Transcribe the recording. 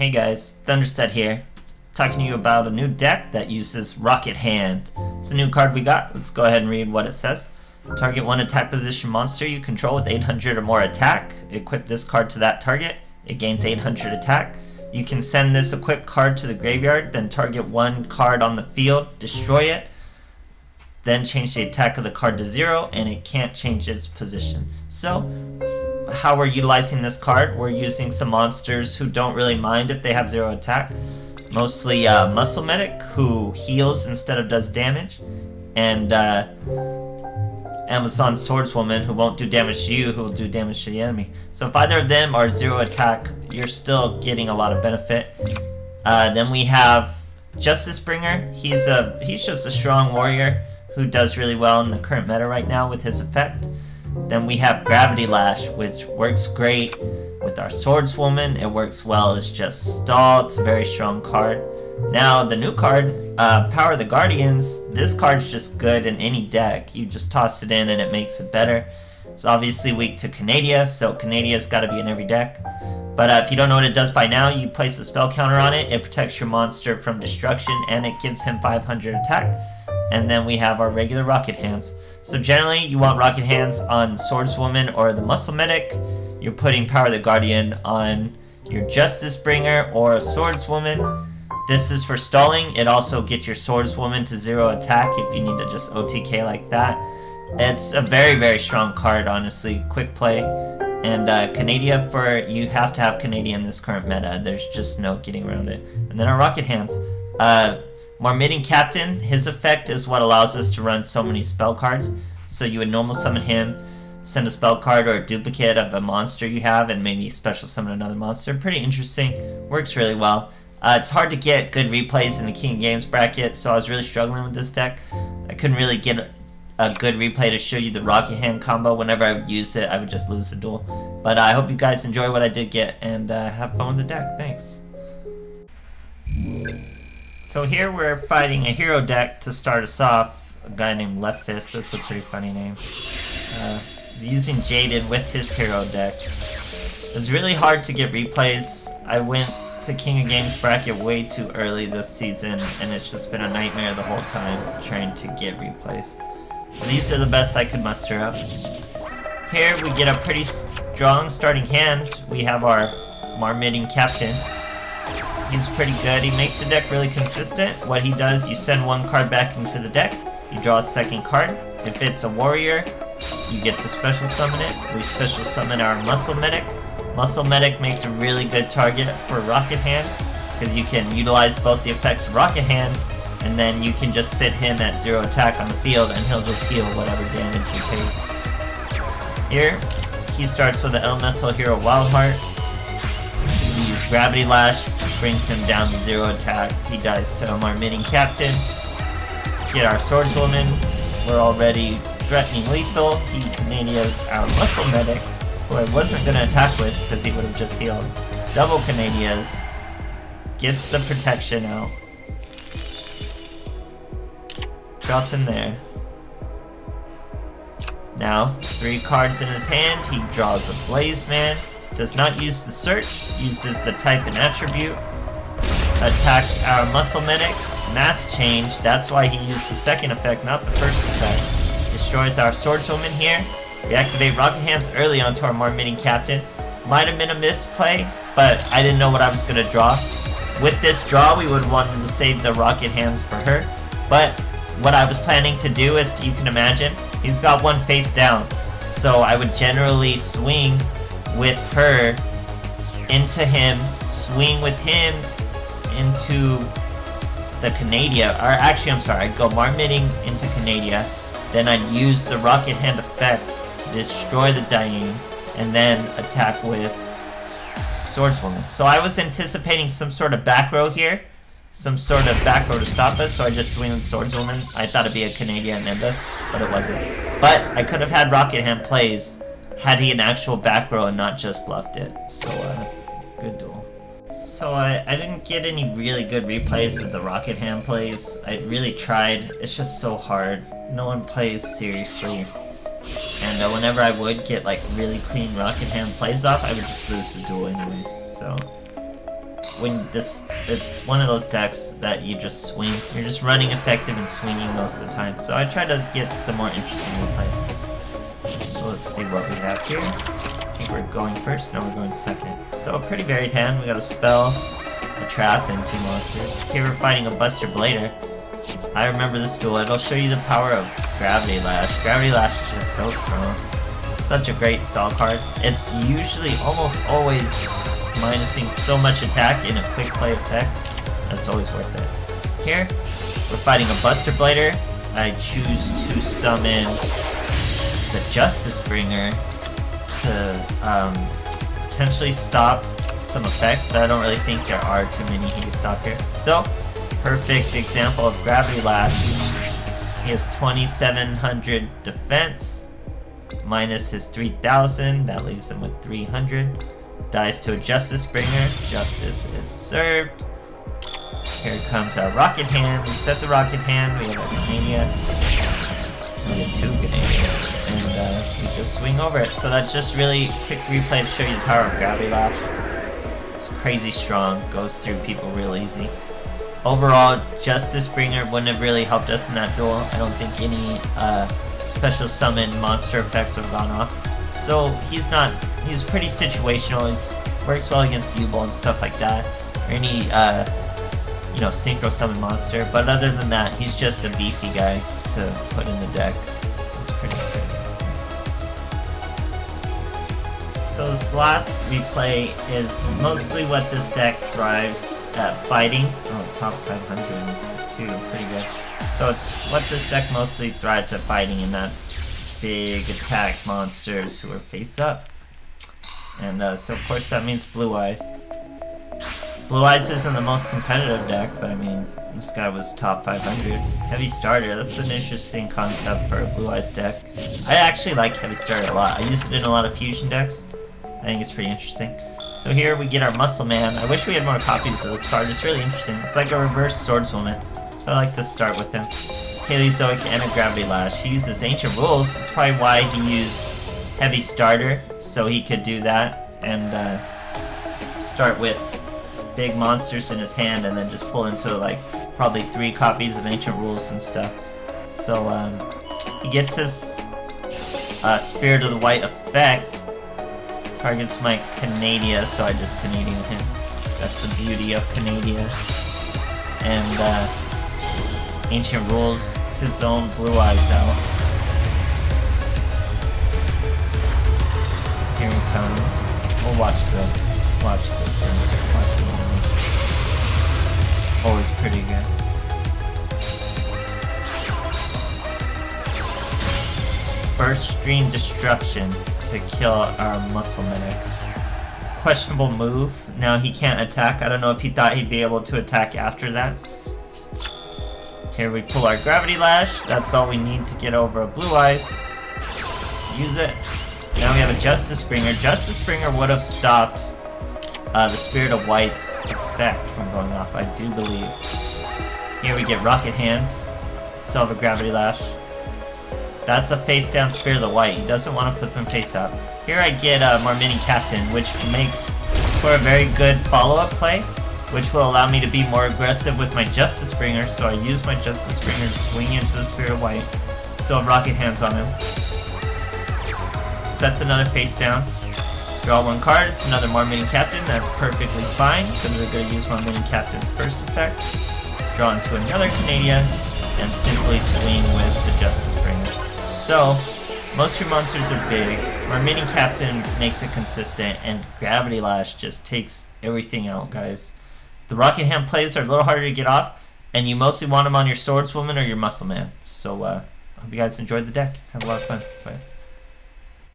Hey guys, Thunderstead here, talking to you about a new deck that uses Rocket Hand. It's a new card we got. Let's go ahead and read what it says. Target one attack position monster you control with 800 or more attack. Equip this card to that target. It gains 800 attack. You can send this equipped card to the graveyard, then target one card on the field, destroy it, then change the attack of the card to 0, and it can't change its position. So, how we're utilizing this card, we're using some monsters who don't really mind if they have 0 attack. Mostly Muscle Medic, who heals instead of does damage, and Amazon Swordswoman, who won't do damage to you, who will do damage to the enemy. So if either of them are 0 attack, you're still getting a lot of benefit. Then we have Justice Bringer. He's just a strong warrior who does really well in the current meta right now with his effect. Then we have Gravity Lash, which works great with our Swordswoman. It works well as just stall. It's a very strong card. Now the new card, Power of the Guardians. This card's just good in any deck. You just toss it in and it makes it better. It's obviously weak to Canadia, so Canadia's got to be in every deck. But if you don't know what it does by now, you place a spell counter on it. It protects your monster from destruction and it gives him 500 attack. And then we have our regular Rocket Hands. So generally, you want Rocket Hands on Swordswoman or the Muscle Medic. You're putting Power of the Guardian on your Justice Bringer or a Swordswoman. This is for stalling. It also gets your Swordswoman to 0 attack if you need to just OTK like that. It's a very, very strong card, honestly. Quick play. And Canadia, you have to have Canadia in this current meta. There's just no getting around it. And then our Rocket Hands. Marmiting Captain, his effect is what allows us to run so many spell cards. So you would normal summon him, send a spell card or a duplicate of a monster you have, and maybe special summon another monster. Pretty interesting. Works really well. It's hard to get good replays in the King of Games bracket, so I was really struggling with this deck. I couldn't really get a good replay to show you the Rocket Hand combo. Whenever I would use it, I would just lose the duel. But I hope you guys enjoy what I did get, and have fun with the deck. Thanks. So here we're fighting a hero deck to start us off. A guy named Left Fist, that's a pretty funny name. He's using Jaden with his hero deck. It was really hard to get replays. I went to King of Games bracket way too early this season, and it's just been a nightmare the whole time trying to get replays. So these are the best I could muster up. Here we get a pretty strong starting hand. We have our Marmiting Captain. He's pretty good. He makes the deck really consistent. What he does, you send one card back into the deck, you draw a second card. If it's a warrior, you get to special summon it. We special summon our Muscle Medic. Muscle Medic makes a really good target for Rocket Hand, because you can utilize both the effects of Rocket Hand, and then you can just sit him at 0 attack on the field, and he'll just heal whatever damage you take. Here, he starts with the Elemental Hero Wildheart. We use Gravity Lash, brings him down to 0 attack. He dies to a Marmiting Captain. Get our Swordswoman. We're already threatening lethal. He Canadia's our Muscle Medic, who I wasn't going to attack with because he would have just healed. Double Canadia's. Gets the protection out. Drops him there. Now, 3 cards in his hand. He draws a Blaze Man. Does not use the search. Uses the type and attribute. Attacks our Muscle Medic. Mass Change. That's why he used the second effect, not the first effect. Destroys our Swordswoman here. We activate Rocket Hands early onto our Marmiting Captain. Might have been a misplay, but I didn't know what I was going to draw. With this draw, we would want to save the Rocket Hands for her. But what I was planning to do, as you can imagine, he's got one face down. So I would generally swing with her into him, swing with him into the Canadia. Or actually, I'm sorry, I'd go Marmiting into Canadia. Then I'd use the Rocket Hand effect to destroy the Diane, and then attack with Swordswoman. So I was anticipating some sort of back row here, some sort of back row to stop us, so I just swing with Swordswoman. I thought it'd be a Canadian and Nimbus, but it wasn't. But I could have had Rocket Hand plays had he an actual back row and not just bluffed it. So good duel. So I didn't get any really good replays of the Rocket Hand plays. I really tried. It's just so hard. No one plays seriously. And whenever I would get like really clean Rocket Hand plays off, I would just lose the duel anyway. So when it's one of those decks that you just swing. You're just running effective and swinging most of the time. So I try to get the more interesting replays. So let's see what we have here. I think we're going first, now we're going second. So a pretty varied hand. We got a spell, a trap, and 2 monsters. Here we're fighting a Buster Blader. I remember this duel. It'll show you the power of Gravity Lash. Gravity Lash is just so strong. Such a great stall card. It's usually almost always minusing so much attack in a quick play effect. That's always worth it. Here, we're fighting a Buster Blader. I choose to summon the Justice Bringer to potentially stop some effects, but I don't really think there are too many he can stop here. So, perfect example of Gravity Lash. He has 2700 defense, minus his 3000, that leaves him with 300. Dies to a Justice Bringer, Justice is served. Here comes our Rocket Hand, we set the Rocket Hand, we have a Canania, we have 2 Canadians, and we just swing over it. So that's just really quick replay to show you the power of Gravity Lash. It's crazy strong, goes through people real easy. Overall, Justice Bringer wouldn't have really helped us in that duel. I don't think any special summon monster effects would have gone off. So he's pretty situational. He works well against U-Bolt and stuff like that, or any synchro summon monster. But other than that, he's just a beefy guy to put in the deck. It's pretty good. So this last replay is mostly what this deck thrives at fighting. Oh, top 500 too, pretty good. So it's what this deck mostly thrives at fighting, and that's big attack monsters who are face up. And so of course that means Blue Eyes. Blue Eyes isn't the most competitive deck, but I mean, this guy was top 500. Heavy Starter, that's an interesting concept for a Blue Eyes deck. I actually like Heavy Starter a lot. I use it in a lot of fusion decks. I think it's pretty interesting. So here we get our Muscle Man. I wish we had more copies of this card. It's really interesting. It's like a reverse Swordswoman. So I like to start with him. Paleozoic and a Gravity Lash. He uses Ancient Rules. That's probably why he used Heavy Starter, so he could do that and start with big monsters in his hand and then just pull into like probably 3 copies of Ancient Rules and stuff. So he gets his Spirit of the White effect. Targets my Canadia, so I just Canadian him. That's the beauty of Canadia. And Ancient Rules his own Blue Eyes out. Here he comes. We'll watch the always pretty good. First Stream Destruction to kill our Muscle Medic. Questionable move. Now he can't attack. I don't know if he thought he'd be able to attack after that. Here we pull our Gravity Lash. That's all we need to get over a Blue Eyes. Use it. Now we have a Justice Bringer. Justice Bringer would have stopped the Spirit of White's effect from going off, I do believe. Here we get Rocket Hand. Still have a Gravity Lash. That's a face down Spirit of the White. He doesn't want to flip him face up. Here I get Marmini Captain, which makes for a very good follow-up play, which will allow me to be more aggressive with my Justice Bringer. So I use my Justice Bringer to swing into the Spirit of White. So Rocket Hands on him. Sets another face down. Draw 1 card. It's another Marmini Captain. That's perfectly fine because we're going to use Marmini Captain's first effect. Draw into another Canadia and simply swing with the Justice Bringer. So, most of your monsters are big, Marmini Captain makes it consistent, and Gravity Lash just takes everything out, guys. The Rocket Hand plays are a little harder to get off, and you mostly want them on your Swordswoman or your Muscle Man. So, I hope you guys enjoyed the deck. Have a lot of fun. Bye.